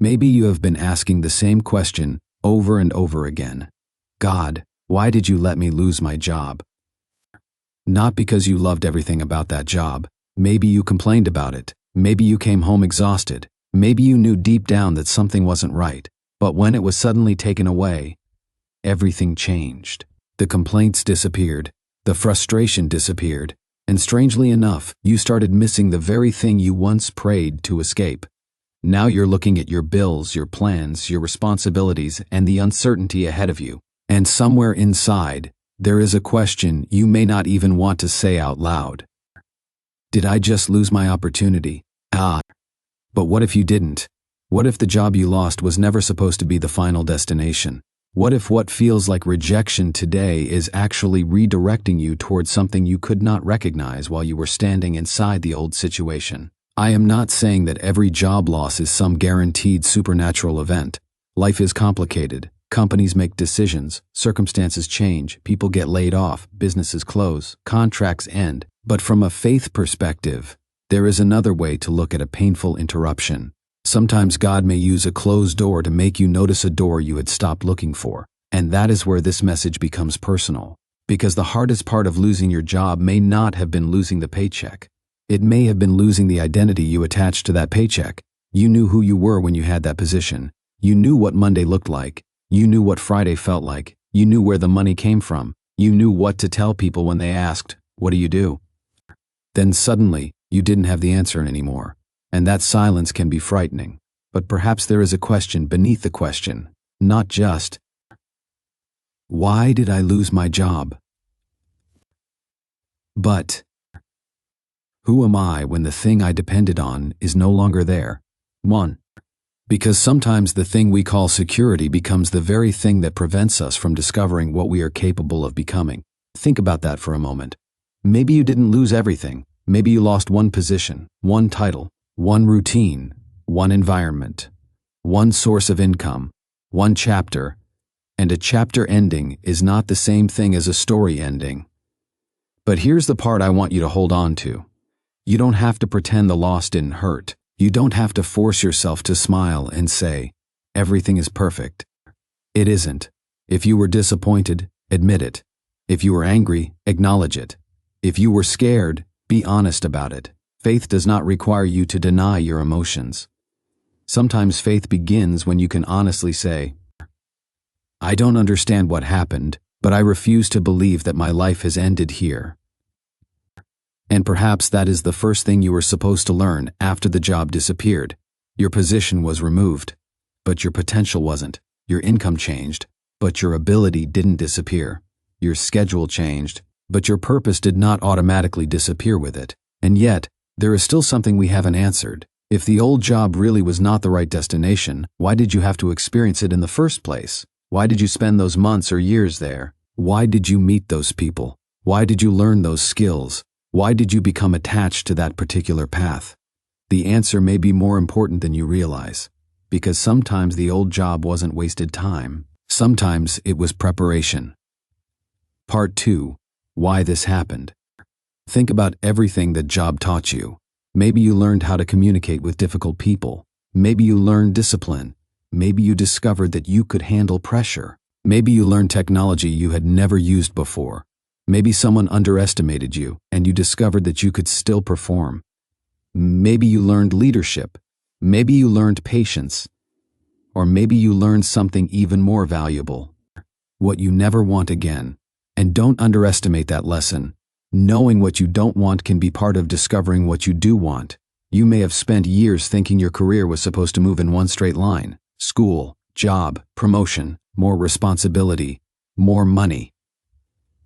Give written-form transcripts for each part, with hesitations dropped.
Maybe you have been asking the same question over and over again. God, why did you let me lose my job? Not because you loved everything about that job. Maybe you complained about it. Maybe you came home exhausted. Maybe you knew deep down that something wasn't right. But when it was suddenly taken away, everything changed. The complaints disappeared. The frustration disappeared. And strangely enough, you started missing the very thing you once prayed to escape. Now you're looking at your bills, your plans, your responsibilities, and the uncertainty ahead of you. And somewhere inside, there is a question you may not even want to say out loud. Did I just lose my opportunity? But what if you didn't? What if the job you lost was never supposed to be the final destination? What if what feels like rejection today is actually redirecting you towards something you could not recognize while you were standing inside the old situation? I am not saying that every job loss is some guaranteed supernatural event. Life is complicated. Companies make decisions, circumstances change, people get laid off, businesses close, contracts end. But from a faith perspective, there is another way to look at a painful interruption. Sometimes God may use a closed door to make you notice a door you had stopped looking for. And that is where this message becomes personal. Because the hardest part of losing your job may not have been losing the paycheck. It may have been losing the identity you attached to that paycheck. You knew who you were when you had that position. You knew what Monday looked like. You knew what Friday felt like. You knew where the money came from. You knew what to tell people when they asked, "What do you do?" Then suddenly, you didn't have the answer anymore. And that silence can be frightening. But perhaps there is a question beneath the question, not just, why did I lose my job? But, who am I when the thing I depended on is no longer there? 1. Because sometimes the thing we call security becomes the very thing that prevents us from discovering what we are capable of becoming. Think about that for a moment. Maybe you didn't lose everything. Maybe you lost one position, one title, one routine, one environment, one source of income, one chapter, and a chapter ending is not the same thing as a story ending. But here's the part I want you to hold on to. You don't have to pretend the loss didn't hurt. You don't have to force yourself to smile and say, everything is perfect. It isn't. If you were disappointed, admit it. If you were angry, acknowledge it. If you were scared, be honest about it. Faith does not require you to deny your emotions. Sometimes faith begins when you can honestly say, I don't understand what happened, but I refuse to believe that my life has ended here. And perhaps that is the first thing you were supposed to learn after the job disappeared. Your position was removed, but your potential wasn't. Your income changed, but your ability didn't disappear. Your schedule changed, but your purpose did not automatically disappear with it. And yet, there is still something we haven't answered. If the old job really was not the right destination, why did you have to experience it in the first place? Why did you spend those months or years there? Why did you meet those people? Why did you learn those skills? Why did you become attached to that particular path? The answer may be more important than you realize, because sometimes the old job wasn't wasted time. Sometimes it was preparation. Part 2. Why this happened. Think about everything that job taught you. Maybe you learned how to communicate with difficult people. Maybe you learned discipline. Maybe you discovered that you could handle pressure. Maybe you learned technology you had never used before. Maybe someone underestimated you and you discovered that you could still perform. Maybe you learned leadership. Maybe you learned patience. Or maybe you learned something even more valuable, what you never want again. And don't underestimate that lesson. Knowing what you don't want can be part of discovering what you do want. You may have spent years thinking your career was supposed to move in one straight line. School, job, promotion, more responsibility, more money.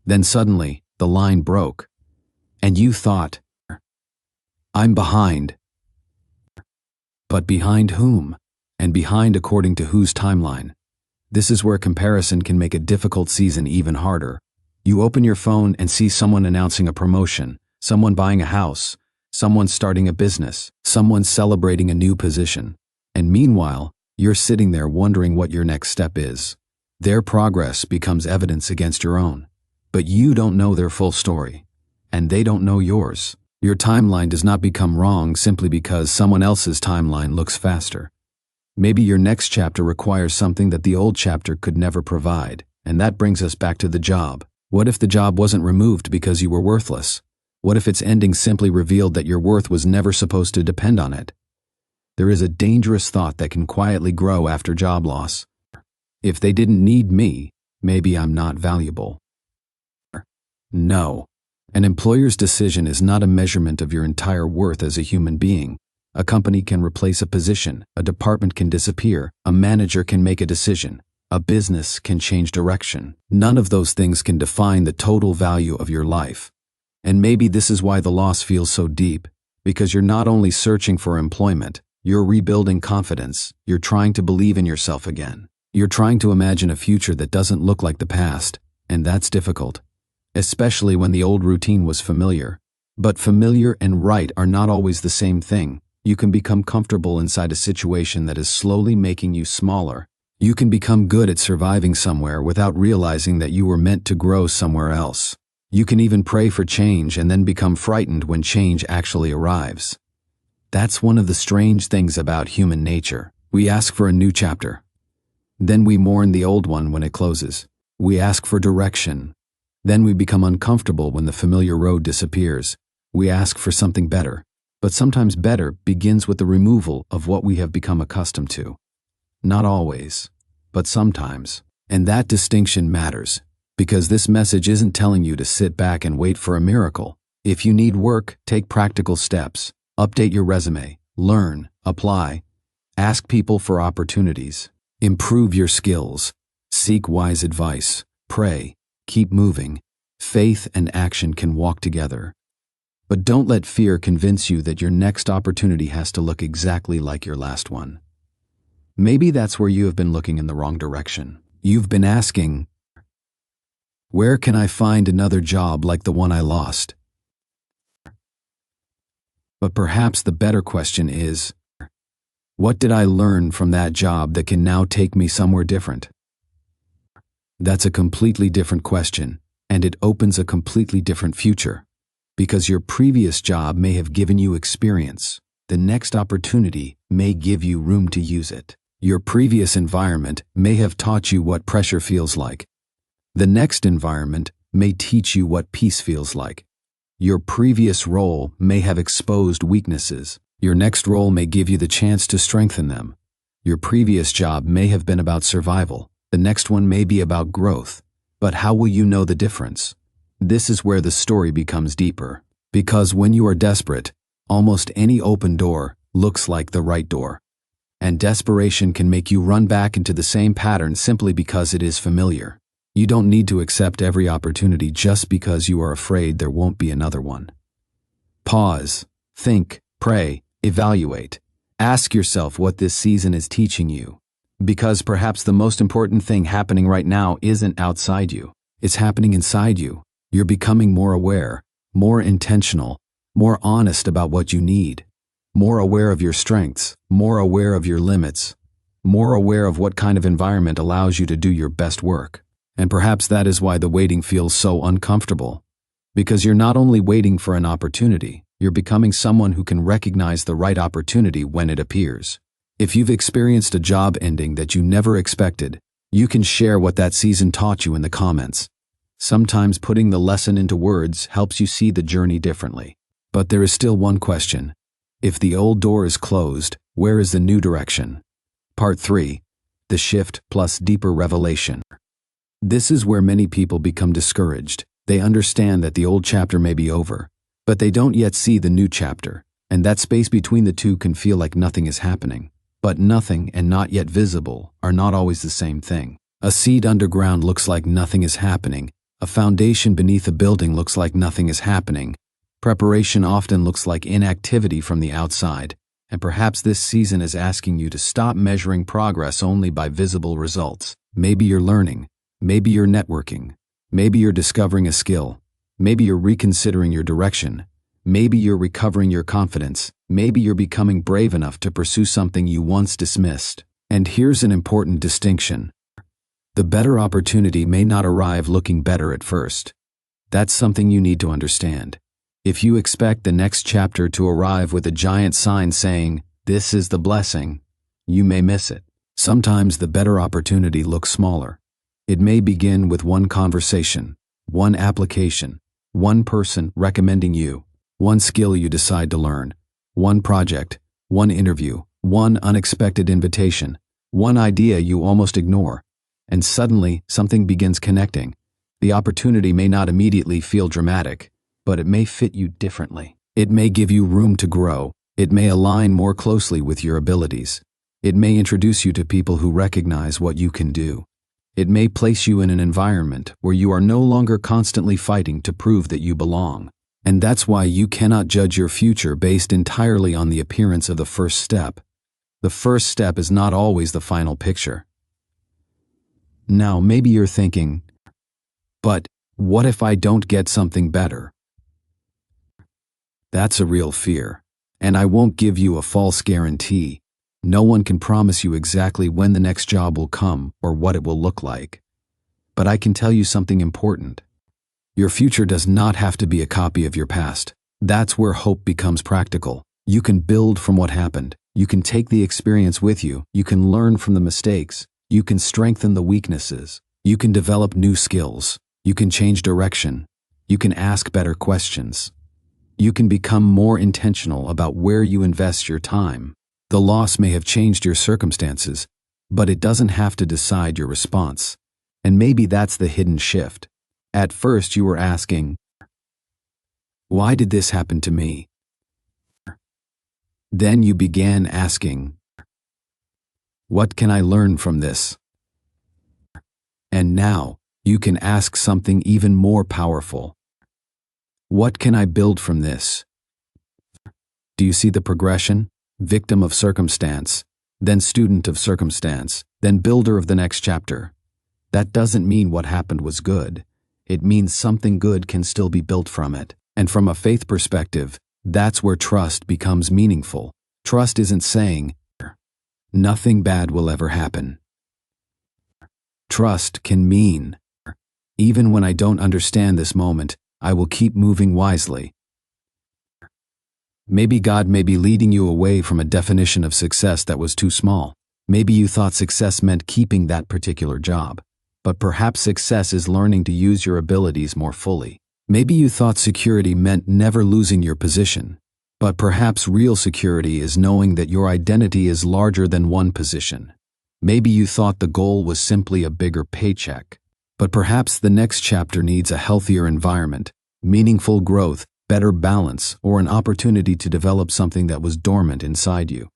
Then suddenly, the line broke. And you thought, I'm behind. But behind whom? And behind according to whose timeline? This is where comparison can make a difficult season even harder. You open your phone and see someone announcing a promotion, someone buying a house, someone starting a business, someone celebrating a new position. And meanwhile, you're sitting there wondering what your next step is. Their progress becomes evidence against your own. But you don't know their full story, and they don't know yours. Your timeline does not become wrong simply because someone else's timeline looks faster. Maybe your next chapter requires something that the old chapter could never provide, and that brings us back to the job. What if the job wasn't removed because you were worthless? What if its ending simply revealed that your worth was never supposed to depend on it? There is a dangerous thought that can quietly grow after job loss. If they didn't need me, maybe I'm not valuable. No. An employer's decision is not a measurement of your entire worth as a human being. A company can replace a position, a department can disappear, a manager can make a decision, a business can change direction. None of those things can define the total value of your life. And maybe this is why the loss feels so deep, because you're not only searching for employment, you're rebuilding confidence, you're trying to believe in yourself again. You're trying to imagine a future that doesn't look like the past, and that's difficult, especially when the old routine was familiar. But familiar and right are not always the same thing. You can become comfortable inside a situation that is slowly making you smaller. You can become good at surviving somewhere without realizing that you were meant to grow somewhere else. You can even pray for change and then become frightened when change actually arrives. That's one of the strange things about human nature. We ask for a new chapter. Then we mourn the old one when it closes. We ask for direction. Then we become uncomfortable when the familiar road disappears. We ask for something better. But sometimes better begins with the removal of what we have become accustomed to. Not always, but sometimes. And that distinction matters, because this message isn't telling you to sit back and wait for a miracle. If you need work, take practical steps. Update your resume, learn, apply, ask people for opportunities, improve your skills, seek wise advice, pray, keep moving. Faith and action can walk together. But don't let fear convince you that your next opportunity has to look exactly like your last one. Maybe that's where you have been looking in the wrong direction. You've been asking, where can I find another job like the one I lost? But perhaps the better question is, what did I learn from that job that can now take me somewhere different? That's a completely different question, and it opens a completely different future. Because your previous job may have given you experience, the next opportunity may give you room to use it. Your previous environment may have taught you what pressure feels like. The next environment may teach you what peace feels like. Your previous role may have exposed weaknesses. Your next role may give you the chance to strengthen them. Your previous job may have been about survival. The next one may be about growth. But how will you know the difference? This is where the story becomes deeper. Because when you are desperate, almost any open door looks like the right door. And desperation can make you run back into the same pattern simply because it is familiar. You don't need to accept every opportunity just because you are afraid there won't be another one. Pause, think, pray, evaluate. Ask yourself what this season is teaching you. Because perhaps the most important thing happening right now isn't outside you. It's happening inside you. You're becoming more aware, more intentional, more honest about what you need, more aware of your strengths, more aware of your limits, more aware of what kind of environment allows you to do your best work. And perhaps that is why the waiting feels so uncomfortable. Because you're not only waiting for an opportunity, you're becoming someone who can recognize the right opportunity when it appears. If you've experienced a job ending that you never expected, you can share what that season taught you in the comments. Sometimes putting the lesson into words helps you see the journey differently. But there is still one question. If the old door is closed, where is the new direction? Part 3. The shift plus deeper revelation. This is where many people become discouraged. They understand that the old chapter may be over, but they don't yet see the new chapter, and that space between the two can feel like nothing is happening. But nothing and not yet visible are not always the same thing. A seed underground looks like nothing is happening. A foundation beneath a building looks like nothing is happening. Preparation often looks like inactivity from the outside, and perhaps this season is asking you to stop measuring progress only by visible results. Maybe you're learning, maybe you're networking, maybe you're discovering a skill, maybe you're reconsidering your direction, maybe you're recovering your confidence, maybe you're becoming brave enough to pursue something you once dismissed. And here's an important distinction. The better opportunity may not arrive looking better at first. That's something you need to understand. If you expect the next chapter to arrive with a giant sign saying, "This is the blessing," you may miss it. Sometimes the better opportunity looks smaller. It may begin with one conversation, one application, one person recommending you, one skill you decide to learn, one project, one interview, one unexpected invitation, one idea you almost ignore, and suddenly something begins connecting. The opportunity may not immediately feel dramatic, but it may fit you differently. It may give you room to grow. It may align more closely with your abilities. It may introduce you to people who recognize what you can do. It may place you in an environment where you are no longer constantly fighting to prove that you belong. And that's why you cannot judge your future based entirely on the appearance of the first step. The first step is not always the final picture. Now, maybe you're thinking, but what if I don't get something better? That's a real fear. And I won't give you a false guarantee. No one can promise you exactly when the next job will come or what it will look like. But I can tell you something important. Your future does not have to be a copy of your past. That's where hope becomes practical. You can build from what happened. You can take the experience with you. You can learn from the mistakes. You can strengthen the weaknesses. You can develop new skills. You can change direction. You can ask better questions. You can become more intentional about where you invest your time. The loss may have changed your circumstances, but it doesn't have to decide your response. And maybe that's the hidden shift. At first you were asking, why did this happen to me? Then you began asking, what can I learn from this? And now you can ask something even more powerful. What can I build from this? Do you see the progression? Victim of circumstance, then student of circumstance, then builder of the next chapter. That doesn't mean what happened was good. It means something good can still be built from it. And from a faith perspective, that's where trust becomes meaningful. Trust isn't saying, nothing bad will ever happen. Trust can mean, even when I don't understand this moment, I will keep moving wisely. Maybe God may be leading you away from a definition of success that was too small. Maybe you thought success meant keeping that particular job. But perhaps success is learning to use your abilities more fully. Maybe you thought security meant never losing your position. But perhaps real security is knowing that your identity is larger than one position. Maybe you thought the goal was simply a bigger paycheck. But perhaps the next chapter needs a healthier environment, meaningful growth, better balance, or an opportunity to develop something that was dormant inside you.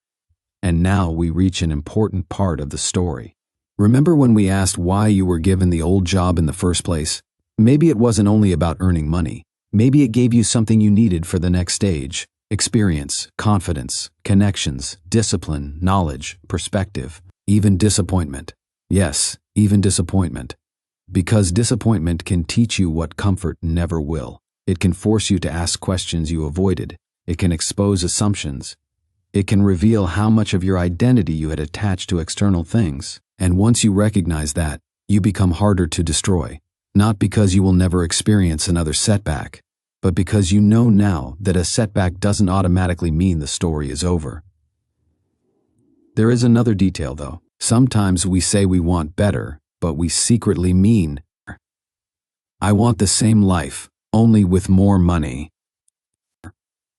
And now we reach an important part of the story. Remember when we asked why you were given the old job in the first place? Maybe it wasn't only about earning money. Maybe it gave you something you needed for the next stage: experience, confidence, connections, discipline, knowledge, perspective, even disappointment. Yes, even disappointment. Because disappointment can teach you what comfort never will. It can force you to ask questions you avoided. It can expose assumptions. It can reveal how much of your identity you had attached to external things. And once you recognize that, you become harder to destroy. Not because you will never experience another setback, but because you know now that a setback doesn't automatically mean the story is over. There is another detail, though. Sometimes we say we want better, but we secretly mean, I want the same life, only with more money.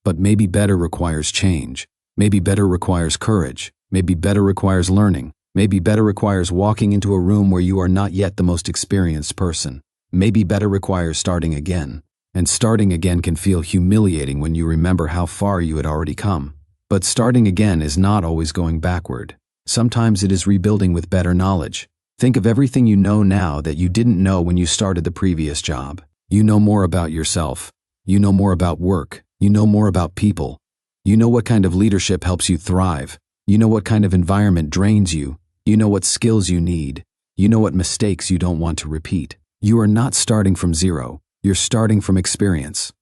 But maybe better requires change. Maybe better requires courage. Maybe better requires learning. Maybe better requires walking into a room where you are not yet the most experienced person. Maybe better requires starting again. And starting again can feel humiliating when you remember how far you had already come. But starting again is not always going backward. Sometimes it is rebuilding with better knowledge. Think of everything you know now that you didn't know when you started the previous job. You know more about yourself. You know more about work. You know more about people. You know what kind of leadership helps you thrive. You know what kind of environment drains you. You know what skills you need. You know what mistakes you don't want to repeat. You are not starting from zero. You're starting from experience.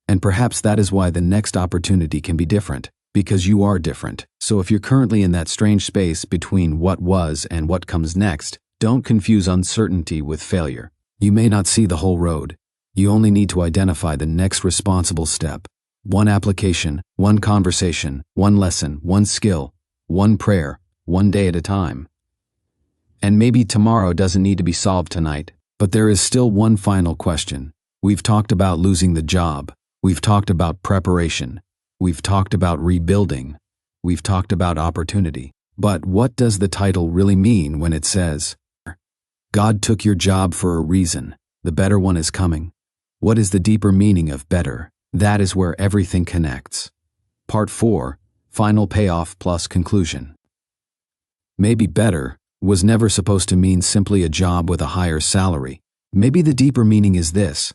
And perhaps that is why the next opportunity can be different, because you are different. So if you're currently in that strange space between what was and what comes next, don't confuse uncertainty with failure. You may not see the whole road. You only need to identify the next responsible step. One application, one conversation, one lesson, one skill, one prayer, one day at a time. And maybe tomorrow doesn't need to be solved tonight, but there is still one final question. We've talked about losing the job. We've talked about preparation. We've talked about rebuilding. We've talked about opportunity. But what does the title really mean when it says, God took your job for a reason, the better one is coming? What is the deeper meaning of better? That is where everything connects. Part 4, Final Payoff plus Conclusion. Maybe better was never supposed to mean simply a job with a higher salary. Maybe the deeper meaning is this.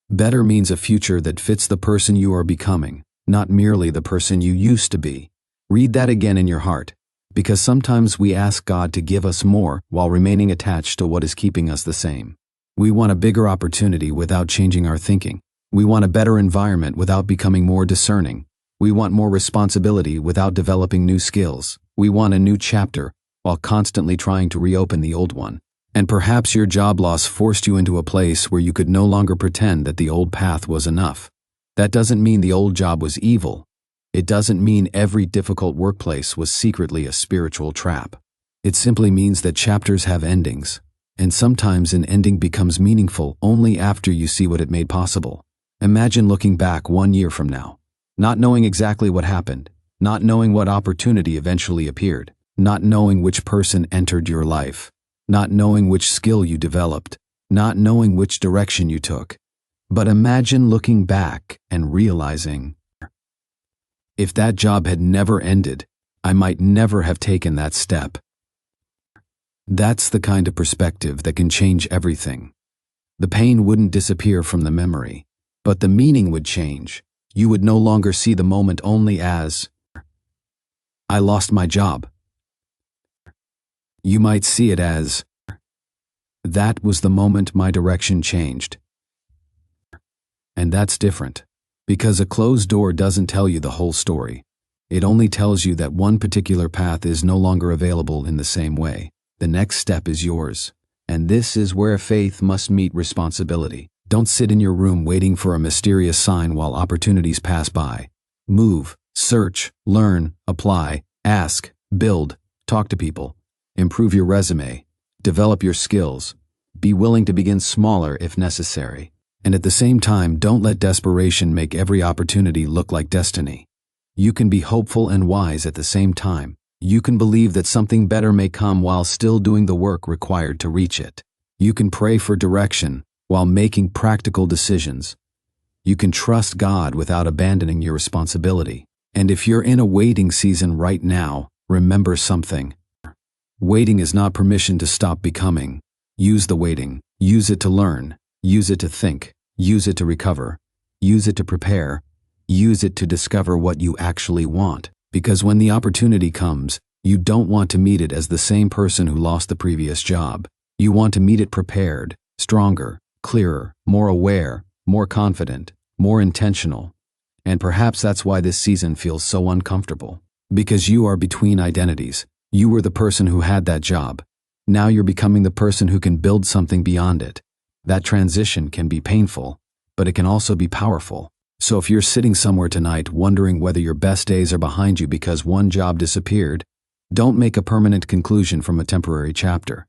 Better means a future that fits the person you are becoming, not merely the person you used to be. Read that again in your heart, because sometimes we ask God to give us more while remaining attached to what is keeping us the same. We want a bigger opportunity without changing our thinking. We want a better environment without becoming more discerning. We want more responsibility without developing new skills. We want a new chapter while constantly trying to reopen the old one. And perhaps your job loss forced you into a place where you could no longer pretend that the old path was enough. That doesn't mean the old job was evil. It doesn't mean every difficult workplace was secretly a spiritual trap. It simply means that chapters have endings, and sometimes an ending becomes meaningful only after you see what it made possible. Imagine looking back 1 year from now, not knowing exactly what happened, not knowing what opportunity eventually appeared, not knowing which person entered your life, not knowing which skill you developed, not knowing which direction you took. But imagine looking back and realizing, if that job had never ended, I might never have taken that step. That's the kind of perspective that can change everything. The pain wouldn't disappear from the memory, but the meaning would change. You would no longer see the moment only as, I lost my job. You might see it as, that was the moment my direction changed. And that's different, because a closed door doesn't tell you the whole story. It only tells you that one particular path is no longer available in the same way. The next step is yours. And this is where faith must meet responsibility. Don't sit in your room waiting for a mysterious sign while opportunities pass by. Move, search, learn, apply, ask, build, talk to people, improve your resume, develop your skills, be willing to begin smaller if necessary. And at the same time, don't let desperation make every opportunity look like destiny. You can be hopeful and wise at the same time. You can believe that something better may come while still doing the work required to reach it. You can pray for direction while making practical decisions. You can trust God without abandoning your responsibility. And if you're in a waiting season right now, remember something. Waiting is not permission to stop becoming. Use the waiting. Use it to learn. Use it to think. Use it to recover. Use it to prepare. Use it to discover what you actually want. Because when the opportunity comes, you don't want to meet it as the same person who lost the previous job. You want to meet it prepared, stronger, clearer, more aware, more confident, more intentional. And perhaps that's why this season feels so uncomfortable. Because you are between identities. You were the person who had that job. Now you're becoming the person who can build something beyond it. That transition can be painful, but it can also be powerful. So if you're sitting somewhere tonight wondering whether your best days are behind you because one job disappeared, don't make a permanent conclusion from a temporary chapter.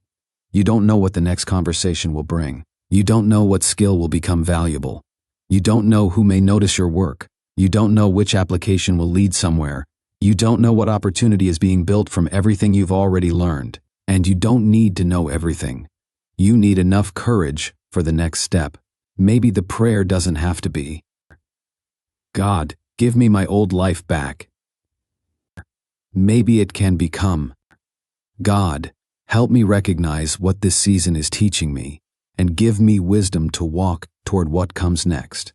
You don't know what the next conversation will bring. You don't know what skill will become valuable. You don't know who may notice your work. You don't know which application will lead somewhere. You don't know what opportunity is being built from everything you've already learned. And you don't need to know everything. You need enough courage for the next step. Maybe the prayer doesn't have to be, God, give me my old life back. Maybe it can become, God, help me recognize what this season is teaching me and give me wisdom to walk toward what comes next.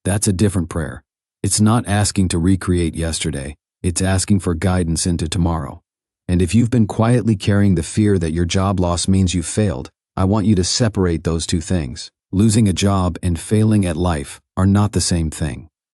That's a different prayer. It's not asking to recreate yesterday. It's asking for guidance into tomorrow. And if you've been quietly carrying the fear that your job loss means you've failed, I want you to separate those two things. Losing a job and failing at life are not the same thing.